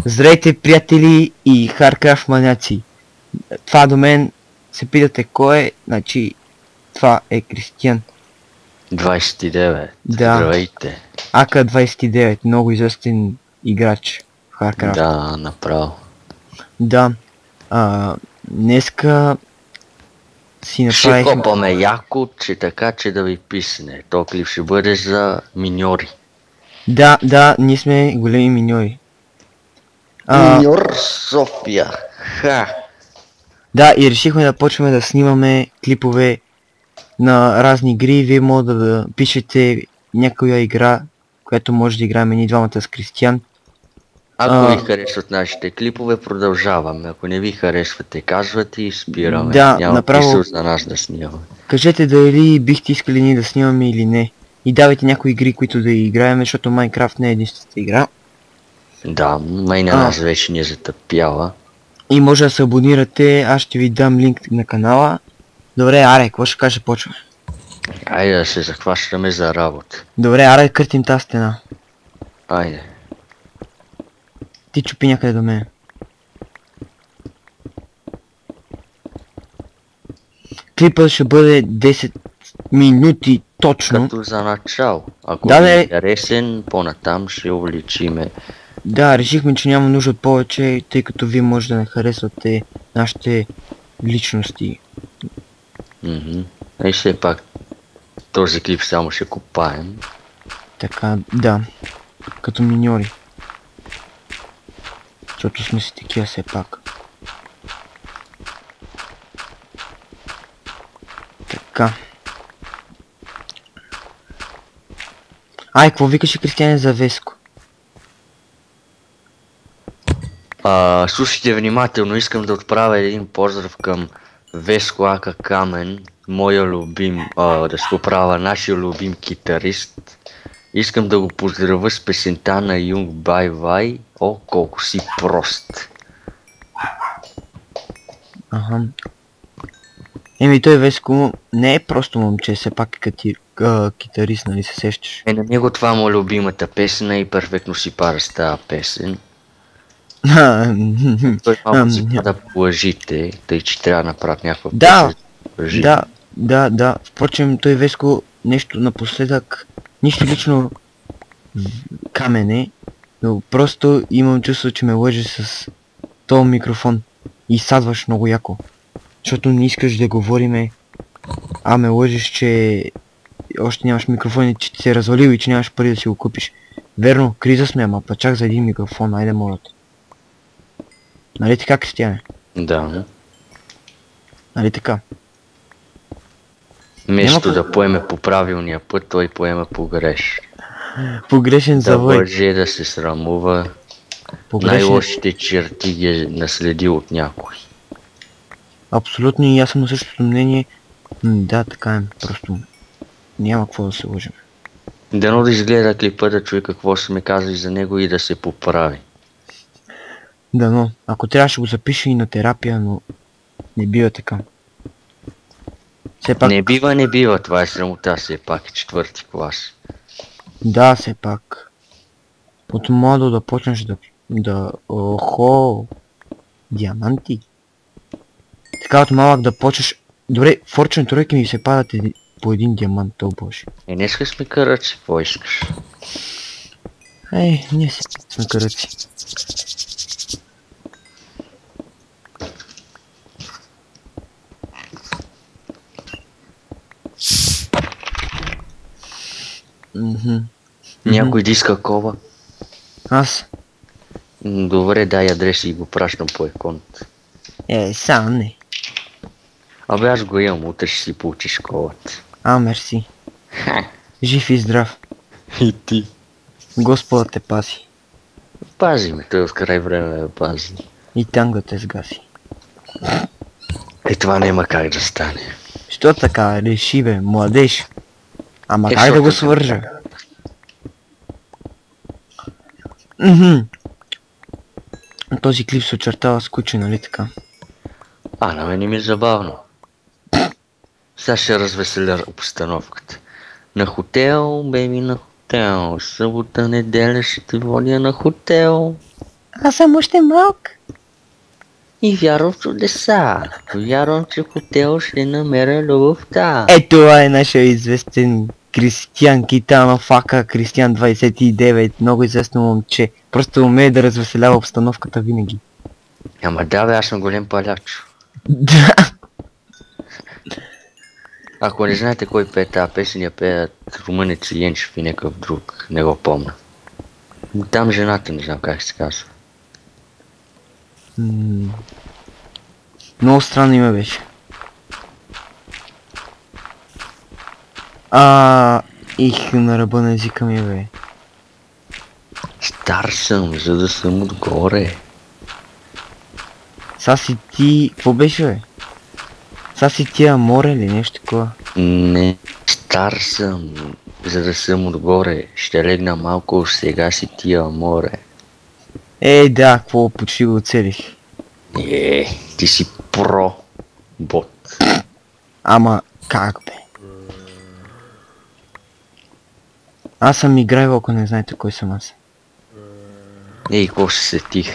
Здравейте, приятели и Харкрафт маняци. Това до мен се питате кой е, значи това е Кристиян. 29. Да. Здравейте. АК-29, много известен играч в Харкрафт. Да, направо. Да. Днеска си Ще направихме... копаме яко, че така, че да ви писне. То клип ще бъде за миньори. Да, ние сме големи миньори. Миньор София. Ха. Да, и решихме да почваме да снимаме клипове на разни игри. Вие може да пишете някоя игра, която може да играем ние двамата с Кристиян. Ако ви харесват нашите клипове, продължаваме. Ако не ви харесвате, казвате и спираме. Да, няма направо... смисъл за нас да снимаме. Кажете дали бихте искали ние да снимаме или не. И давайте някои игри, които да играем, защото Майнкрафт не е единствената игра. Да, май на нас вече ни е затъпяла. И може да се абонирате, аз ще ви дам линк на канала. Добре, аре, какво ще кажа, почва? Айде да се захващаме за работа. Добре, аре, къртим тази стена. Айде. Ти чупи някъде до мен. Клипът ще бъде 10 минути точно. Като за начало. Ако Да, ви е бе. интересен, по-натам ще увеличиме. Да, решихме, че няма нужда от повече, тъй като вие може да не харесвате нашите личности. И все пак този клип само ще копаем. Така, да. Като миньори. Защото сме си такива все пак. Така. Ай, какво викаше Кристияне за Веско? Слушайте внимателно, искам да отправя един поздрав към Веско Ака Камен, моя любим, да се поправя, нашия любим китарист. Искам да го поздравя с песента на Юнг Бай Вай. О, колко си прост. Аха. Еми той Веско не е просто момче, все пак е китарист, нали се сещаш? На него това му е любимата песен и перфектно си пара с тази песен. Той малко си да плажите, тъй че трябва да направят някаква песен. Да. Впрочем, той Веско нещо напоследък, нищо лично камене, но просто имам чувство, че ме лъже с този микрофон и садваш много яко. Защото не искаш да говориме, а ме лъжиш, че още нямаш микрофон и че ти се е развалил и че нямаш пари да си го купиш. Верно, криза сме, ама па чак за един микрофон, айде моля те. Нали така, Кристияне? Да. Нали така? Вместо да поеме по правилния път, той поема по греш. Погрешен завой. Да лъже, да се срамува. Най-лошите черти ги е наследил от някой. Абсолютно и аз съм на същото мнение. Да, така е, просто няма какво да се лъжим. Дано да изгледа клипа, да чуе какво са ми казали за него и да се поправи. Дано, ако трябва ще го запиша и на терапия, но не бива така. Все пак... Не бива, това е срамота, все пак е 4-ти клас. Да, все пак. От младо да почнеш да... Охо! Диаманти. Така от малък да почнеш... Добре, Fortune тройки ми се падат по един диамант, то боже. Днеска сме карачи, какво искаш? Ние сме карачи. Някой да иска кола? Аз? Добре, дай адрес и го пращам по еконт. Сам не. Абе аз го имам, утре ще си получиш колата. Мерси. Жив и здрав. И ти. Господа те пази. Пази ме, той от край време ме пази. И танго те сгаси. Това няма как да стане. Що така? Реши бе, младеж. Ама как да го свържа? Този клип се очертава скучен, нали така? На мен ми е забавно. Сега ще развеселя обстановката. На хотел, беби, на хотел. Събота, неделя ще те водя на хотел. Аз съм още малък. И вярвам в чудеса. Вярвам, че в хотел ще намеря любовта. Това е нашия известен Кристиан Китанов, ака Кристиан 29, много известно момче. Просто умее да развеселява обстановката винаги. Ама да бе, аз съм голем паляч. Да. Ако не знаете кой пее тази песен, я пеят румънец Янчев и някакъв друг, не го помня. Там жената, не знам как се казва. Много странно име беше. Их, на ръба на езика ми бе. Стар съм, за да съм отгоре. Са си ти... Какво беше бе? Са си ти Аморе или нещо такова? Не, стар съм, за да съм отгоре. Ще легна малко, сега си ти Аморе. Да, какво почти го оцелих. Ти си про бот. Ама, как бе? Аз съм играл, ако не знаете кой съм аз. Какво се сетих.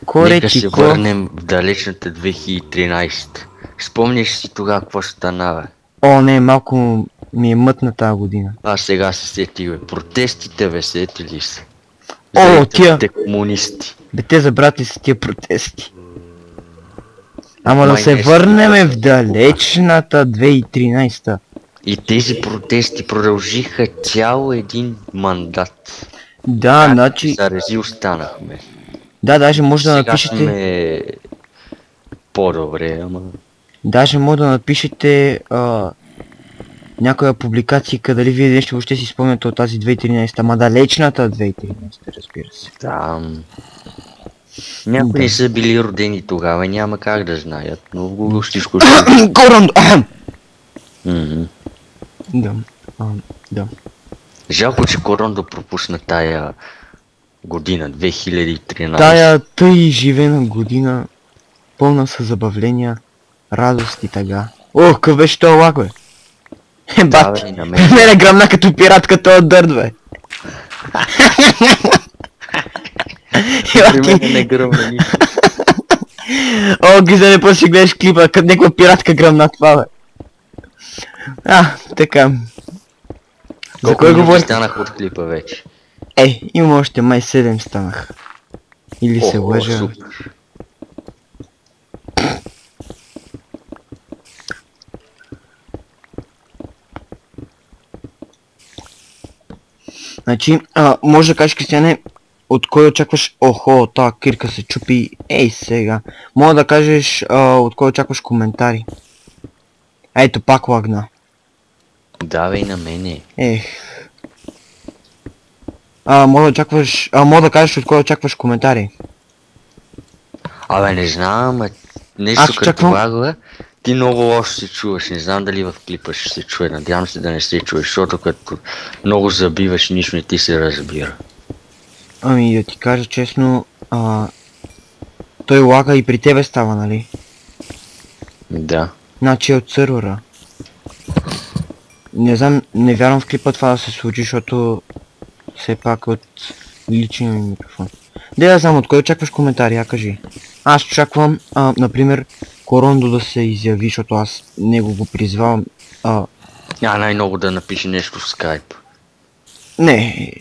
Ко Нека речи, се ко? върнем в далечната 2013. Спомняш си тогава какво стана, бе? О, не, малко ми е мътна тази година. Аз сега се сетих, бе. Протестите, бе, сети ли се? О, тия комунисти. Бе, те забрат ли са тия протести? Ама да Май се не са върнем в далечната 2013. И тези протести продължиха цял един мандат. Да, значи... Зарази останахме. Да, даже може да Сега напишете... сме по-добре, ама... Даже може да напишете някоя публикация, дали вие нещо въобще си спомняте от тази 2013, ама далечната 2013, разбира се. Там... Някои не са били родени тогава, няма как да знаят, но в Google всичко ще... Корон! Да. Жалко, че Корондо пропусна тая година, 2013. Тая тъй живена година, пълна с забавления, радост и тъга. О, какъв беше този лак, бе? Бат, бе, и на мен. мене гръмна като пиратка този дърт, бе. При мен не гръмна нищо. О, Гизане, после си гледаш клипа, като някаква пиратка гръмна това, бе. Така. За кой говориш? Станах от клипа вече. Има още май 7 станах. Или се лъжа. Супер. Значи, може да кажеш, Кристияне, от кой очакваш... Охо, тази кирка се чупи. Сега. Може да кажеш, от кой очакваш коментари. Ето, пак лагна. Да, бе, и на мене. Може да очакваш... може да кажеш от кой очакваш коментари. Абе, не знам, нещо като лагва. Ти много лошо се чуваш, не знам дали в клипа ще се чуе, надявам се да не се чуеш, защото като много забиваш, нищо не ти се разбира. Ами да ти кажа честно, той лага и при тебе става, нали? Да. Значи от сървъра. Не знам, не вярвам в клипа това да се случи, защото все пак от личния ми микрофон. Да знам, от кой очакваш коментари, кажи. Аз очаквам, например, Корондо да се изяви, защото аз него го призвавам. Най-много да напише нещо в скайп. Не,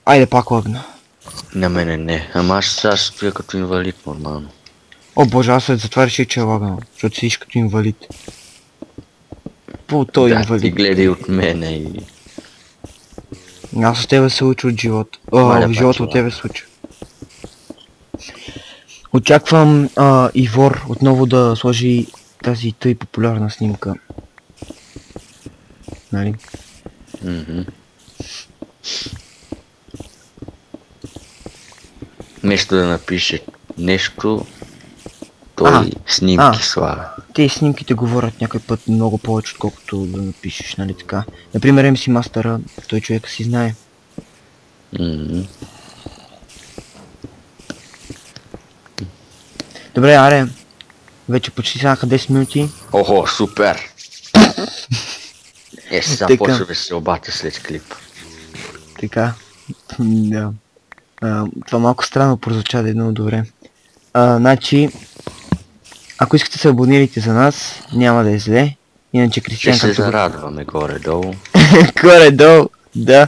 айде пак лагна. На мене не, ама аз стоя като инвалид нормално. О боже, аз затова реших, че е лагано, защото седиш като инвалид. Той инвалид. Ти гледай от мене и... Аз от тебе се уча от живота. В живота от тебе се уча. Очаквам Ивор отново да сложи тази тъй популярна снимка. Нали? Нещо да напише нещо, той снимки слага. Те снимките говорят някой път много повече, отколкото да напишеш, нали така. Например, MC Мастера, той човека си знае. Добре, аре. Вече почти станаха 10 минути. Охо, супер! Сега почва да се обата след клип. Така. Да. Това малко странно прозвуча, да е много добре. Значи, ако искате да се абонирайте за нас, няма да е зле. Иначе Ще Кристиан се като... зарадваме горе-долу. Горе-долу, да.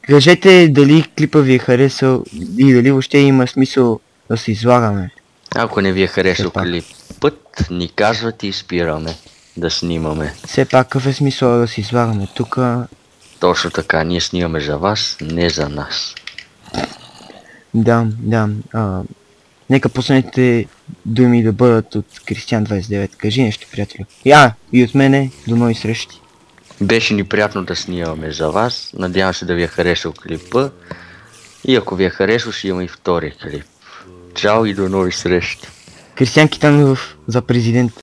Кажете дали клипа ви е харесал и дали въобще има смисъл да се излагаме. Ако не ви е харесал Все пак. клипът, ни казвате и спираме да снимаме. Все пак какъв е смисъл да се излагаме тук? Точно така, ние снимаме за вас, не за нас. Да. Нека последните думи да бъдат от Кристиан 29. Кажи нещо, приятелю. И от мене, до нови срещи. Беше ни приятно да снимаме за вас. Надявам се да ви е харесал клипа. И ако ви е харесал, ще има и втори клип. Чао и до нови срещи. Кристиан Китанов за президент.